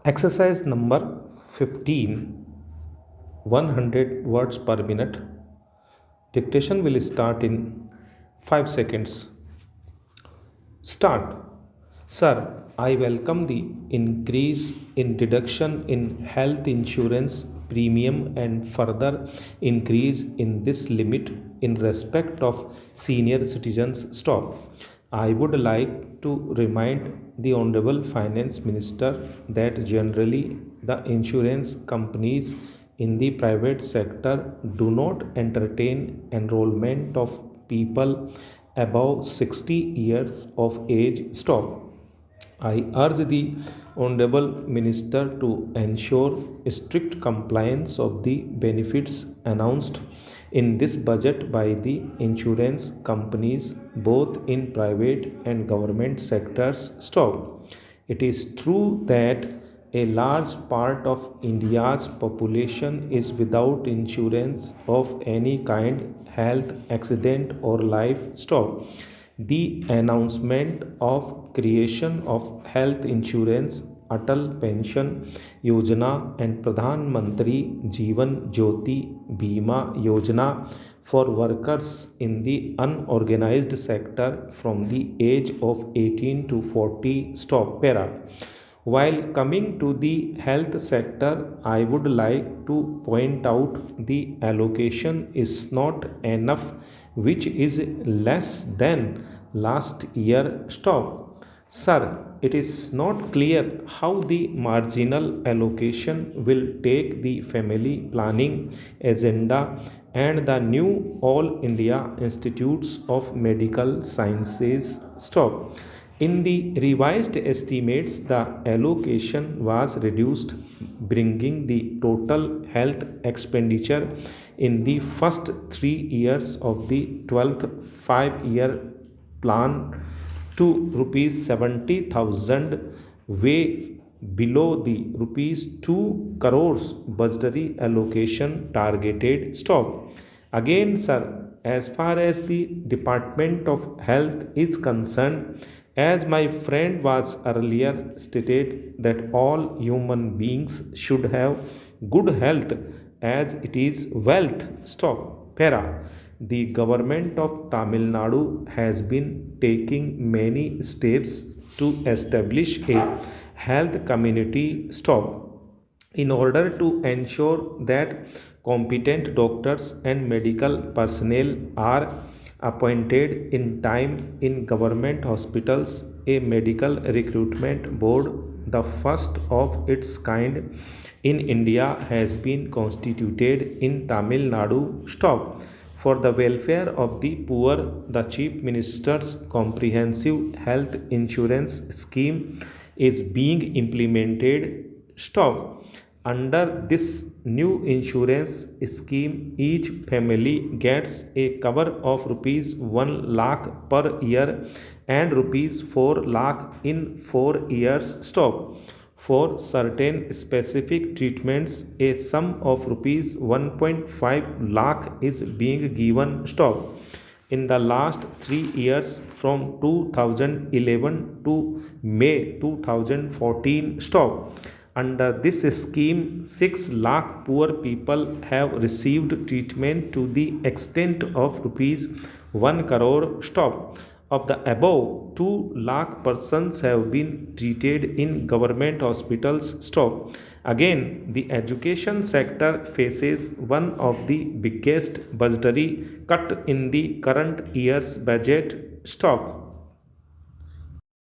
Exercise number 15, 100 words per minute. Dictation will start in 5 seconds. Start. Sir, I welcome the increase in deduction in health insurance premium and further increase in this limit in respect of senior citizens stock. I would like to remind the Honorable Finance Minister that generally the insurance companies in the private sector do not entertain enrollment of people above 60 years of age stop. I urge the Honorable Minister to ensure strict compliance of the benefits announced in this budget by the insurance companies both in private and government sectors. Stop. It is true that a large part of India's population is without insurance of any kind, health, accident, or livestock. The announcement of creation of health insurance, Atal Pension Yojana and Pradhan Mantri Jeevan Jyoti Bima Yojana for workers in the unorganized sector from the age of 18 to 40. Stop para. While coming to the health sector, I would like to point out the allocation is not enough, which is less than last year. Stop. Sir, it is not clear how the marginal allocation will take the family planning agenda and the new All India Institutes of Medical Sciences. Stop. In the revised estimates, the allocation was reduced, bringing the total health expenditure in the first 3 years of the 12th 5 year plan to rupees 70,000, way below the rupees 2 crores budgetary allocation targeted. Stop. Again, sir, as far as the Department of Health is concerned, as my friend was earlier stated that all human beings should have good health as it is wealth. Stop. Para. The government of Tamil Nadu has been taking many steps to establish a health community. Stop. In order to ensure that competent doctors and medical personnel are appointed in time in government hospitals, a medical recruitment board, the first of its kind in India, has been constituted in Tamil Nadu. Stop. For the welfare of the poor, the Chief Minister's comprehensive health insurance scheme is being implemented. Stop. Under this new insurance scheme, each family gets a cover of rupees 1 lakh per year and rupees 4 lakh in 4 years. Stop. For certain specific treatments, a sum of rupees 1.5 lakh is being given. Stop. In the last 3 years, from 2011 to May 2014. Stop. Under this scheme, 6 lakh poor people have received treatment to the extent of rupees 1 crore. Stop. Of the above, 2 lakh persons have been treated in government hospitals. Stop. Again, the education sector faces one of the biggest budgetary cut in the current year's budget. Stop.